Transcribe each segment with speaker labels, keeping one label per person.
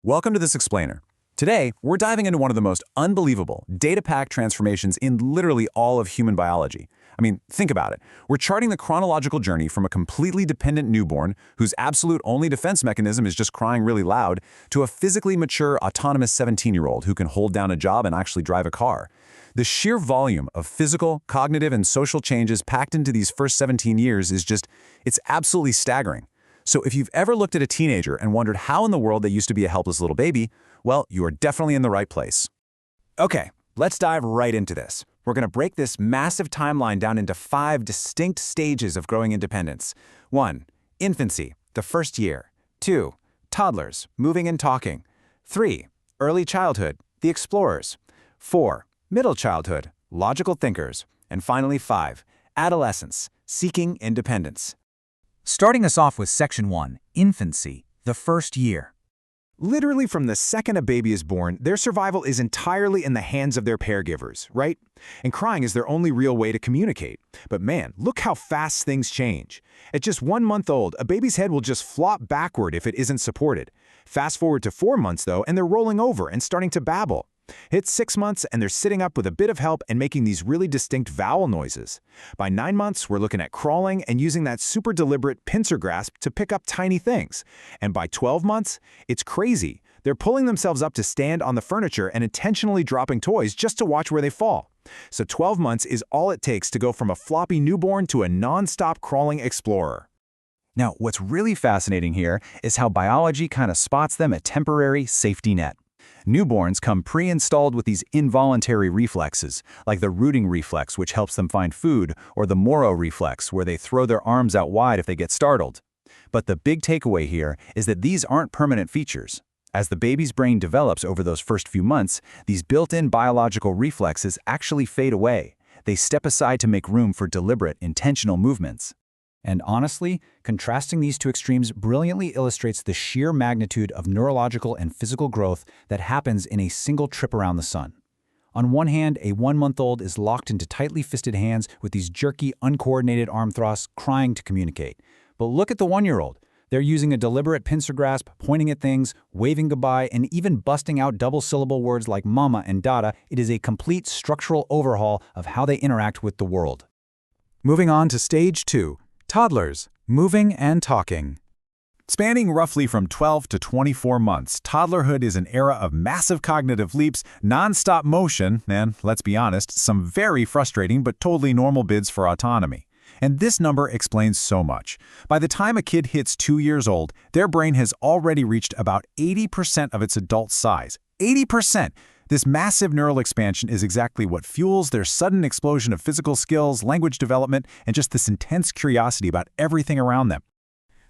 Speaker 1: Welcome to This Explainer. Today, we're diving into one of the most unbelievable, data-packed transformations in literally all of human biology. I mean, think about it. We're charting the chronological journey from a completely dependent newborn, whose absolute only defense mechanism is just crying really loud, to a physically mature, autonomous 17-year-old who can hold down a job and actually drive a car. The sheer volume of physical, cognitive, and social changes packed into these first 17 years is it's absolutely staggering. So if you've ever looked at a teenager and wondered how in the world they used to be a helpless little baby, well, you are definitely in the right place.
Speaker 2: Okay, let's dive right into this. We're going to break this massive timeline down into 5 distinct stages of growing independence. 1. Infancy, the first year. 2. Toddlers, moving and talking. 3. Early childhood, the explorers. 4. Middle childhood, logical thinkers. And finally 5. Adolescence, seeking independence.
Speaker 3: Starting us off with Section 1, Infancy, the first year.
Speaker 2: Literally from the second a baby is born, their survival is entirely in the hands of their caregivers, right? And crying is their only real way to communicate. But man, look how fast things change. At just 1 month old, a baby's head will just flop backward if it isn't supported. Fast forward to 4 months though, and they're rolling over and starting to babble. Hit 6 months and they're sitting up with a bit of help and making these really distinct vowel noises. By 9 months, we're looking at crawling and using that super deliberate pincer grasp to pick up tiny things. And by 12 months, it's crazy. They're pulling themselves up to stand on the furniture and intentionally dropping toys just to watch where they fall. So 12 months is all it takes to go from a floppy newborn to a non-stop crawling explorer.
Speaker 3: Now, what's really fascinating here is how biology kind of spots them a temporary safety net. Newborns come pre-installed with these involuntary reflexes, like the rooting reflex, which helps them find food, or the Moro reflex, where they throw their arms out wide if they get startled. But the big takeaway here is that these aren't permanent features. As the baby's brain develops over those first few months, these built-in biological reflexes actually fade away. They step aside to make room for deliberate, intentional movements. And honestly, contrasting these two extremes brilliantly illustrates the sheer magnitude of neurological and physical growth that happens in a single trip around the sun. On one hand, a 1-month-old is locked into tightly fisted hands with these jerky, uncoordinated arm thrusts, crying to communicate. But look at the 1-year-old. They're using a deliberate pincer grasp, pointing at things, waving goodbye, and even busting out double-syllable words like mama and dada. It is a complete structural overhaul of how they interact with the world.
Speaker 1: Moving on to Stage 2. Toddlers, moving and talking. Spanning roughly from 12 to 24 months, toddlerhood is an era of massive cognitive leaps, non-stop motion, and, let's be honest, some very frustrating but totally normal bids for autonomy. And this number explains so much. By the time a kid hits 2 years old, their brain has already reached about 80% of its adult size. 80%! This massive neural expansion is exactly what fuels their sudden explosion of physical skills, language development, and just this intense curiosity about everything around them.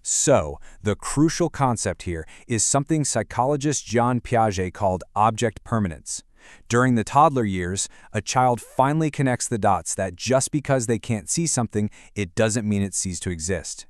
Speaker 2: So, the crucial concept here is something psychologist Jean Piaget called object permanence. During the toddler years, a child finally connects the dots that just because they can't see something, it doesn't mean it ceases to exist.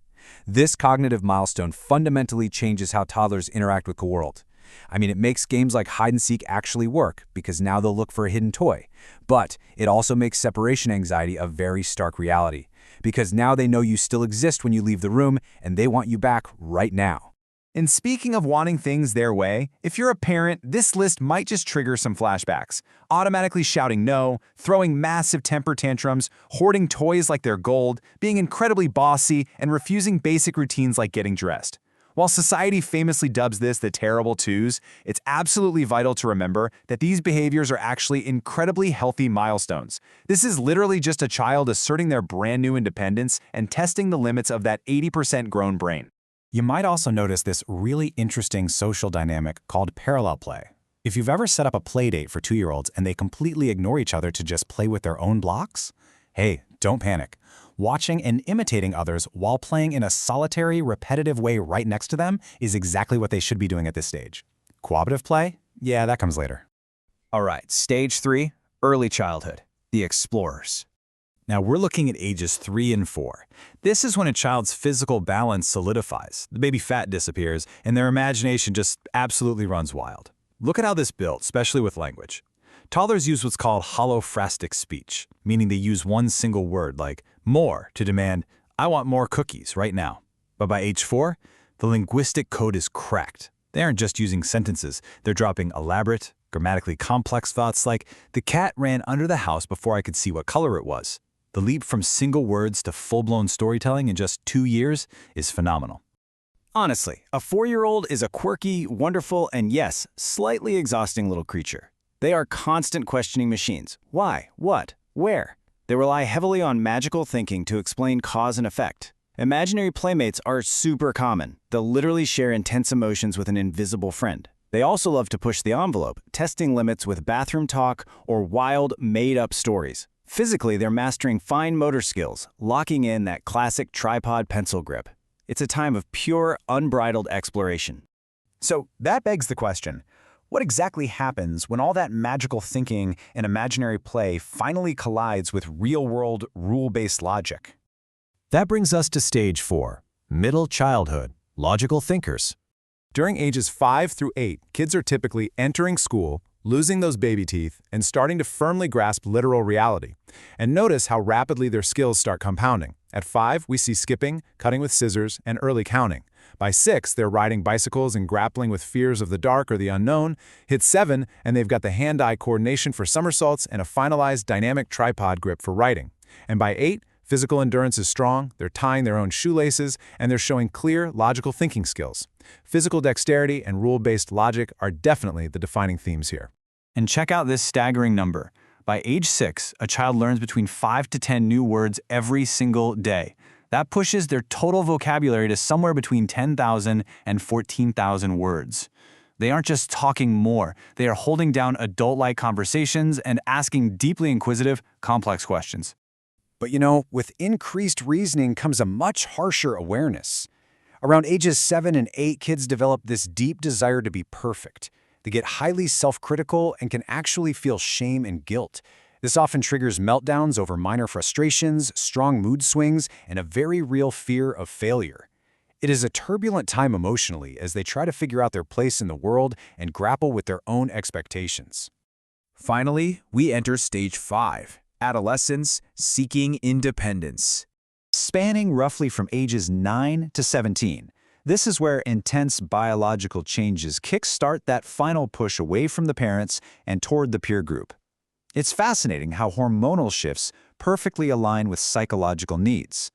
Speaker 2: This cognitive milestone fundamentally changes how toddlers interact with the world. I mean, it makes games like hide-and-seek actually work, because now they'll look for a hidden toy. But it also makes separation anxiety a very stark reality, because now they know you still exist when you leave the room, and they want you back right now. And speaking of wanting things their way, if you're a parent, this list might just trigger some flashbacks. Automatically shouting no, throwing massive temper tantrums, hoarding toys like they're gold, being incredibly bossy, and refusing basic routines like getting dressed. While society famously dubs this the terrible twos, it's absolutely vital to remember that these behaviors are actually incredibly healthy milestones. This is literally just a child asserting their brand new independence and testing the limits of that 80% grown brain.
Speaker 3: You might also notice this really interesting social dynamic called parallel play. If you've ever set up a play date for 2-year-olds and they completely ignore each other to just play with their own blocks, hey, don't panic. Watching and imitating others while playing in a solitary, repetitive way right next to them is exactly what they should be doing at this stage. Cooperative play? Yeah, that comes later.
Speaker 2: All right, Stage 3, early childhood, the explorers.
Speaker 3: Now we're looking at ages 3 and 4. This is when a child's physical balance solidifies, the baby fat disappears, and their imagination just absolutely runs wild. Look at how this built, especially with language. Toddlers use what's called holophrastic speech, meaning they use one single word like more to demand, I want more cookies right now. But by age 4, the linguistic code is cracked. They aren't just using sentences, they're dropping elaborate, grammatically complex thoughts like, "The cat ran under the house before I could see what color it was." The leap from single words to full-blown storytelling in just 2 years is phenomenal. Honestly, a 4-year-old is a quirky, wonderful, and yes, slightly exhausting little creature. They are constant questioning machines. Why? What? Where? They rely heavily on magical thinking to explain cause and effect. Imaginary playmates are super common. They'll literally share intense emotions with an invisible friend. They also love to push the envelope, testing limits with bathroom talk or wild, made-up stories. Physically, they're mastering fine motor skills, locking in that classic tripod pencil grip. It's a time of pure, unbridled exploration. So that begs the question, what exactly happens when all that magical thinking and imaginary play finally collides with real-world, rule-based logic? That brings us to stage 4, middle childhood, logical thinkers.
Speaker 1: During ages 5 through 8, kids are typically entering school, losing those baby teeth, and starting to firmly grasp literal reality. And notice how rapidly their skills start compounding. At 5, we see skipping, cutting with scissors, and early counting. By 6, they're riding bicycles and grappling with fears of the dark or the unknown. Hit 7, and they've got the hand-eye coordination for somersaults and a finalized dynamic tripod grip for writing. And by 8, physical endurance is strong, they're tying their own shoelaces, and they're showing clear, logical thinking skills. Physical dexterity and rule-based logic are definitely the defining themes here.
Speaker 3: And check out this staggering number. By age 6, a child learns between 5 to 10 new words every single day. That pushes their total vocabulary to somewhere between 10,000 and 14,000 words. They aren't just talking more, they are holding down adult-like conversations and asking deeply inquisitive, complex questions.
Speaker 1: But with increased reasoning comes a much harsher awareness. Around ages 7 and 8, kids develop this deep desire to be perfect. They get highly self-critical and can actually feel shame and guilt. This often triggers meltdowns over minor frustrations, strong mood swings, and a very real fear of failure. It is a turbulent time emotionally as they try to figure out their place in the world and grapple with their own expectations.
Speaker 2: Finally, we enter stage 5, adolescence seeking independence.
Speaker 3: Spanning roughly from ages 9 to 17, this is where intense biological changes kickstart that final push away from the parents and toward the peer group. It's fascinating how hormonal shifts perfectly align with psychological needs.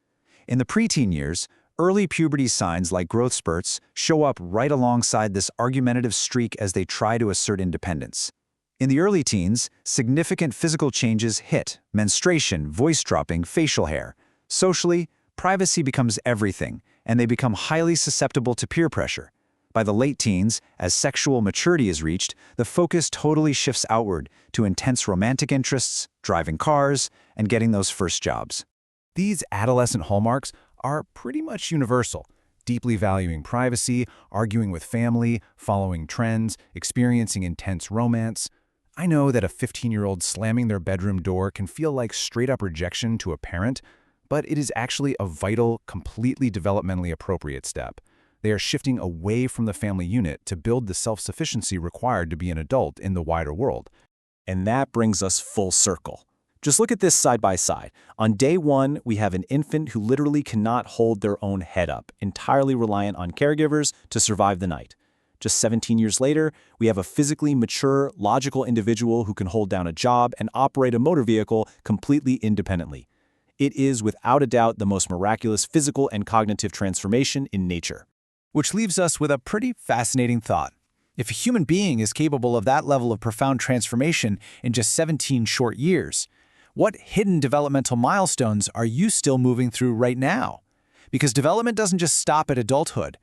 Speaker 3: In the preteen years, early puberty signs like growth spurts show up right alongside this argumentative streak as they try to assert independence. In the early teens, significant physical changes hit: menstruation, voice dropping, facial hair. Socially, privacy becomes everything, and they become highly susceptible to peer pressure. By the late teens, as sexual maturity is reached, the focus totally shifts outward to intense romantic interests, driving cars, and getting those first jobs.
Speaker 1: These adolescent hallmarks are pretty much universal: deeply valuing privacy, arguing with family, following trends, experiencing intense romance. I know that a 15-year-old slamming their bedroom door can feel like straight-up rejection to a parent, but it is actually a vital, completely developmentally appropriate step. They are shifting away from the family unit to build the self-sufficiency required to be an adult in the wider world.
Speaker 3: And that brings us full circle. Just look at this side by side. On day 1, we have an infant who literally cannot hold their own head up, entirely reliant on caregivers to survive the night. Just 17 years later, we have a physically mature, logical individual who can hold down a job and operate a motor vehicle completely independently. It is, without a doubt, the most miraculous physical and cognitive transformation in nature.
Speaker 1: Which leaves us with a pretty fascinating thought. If a human being is capable of that level of profound transformation in just 17 short years, what hidden developmental milestones are you still moving through right now? Because development doesn't just stop at adulthood.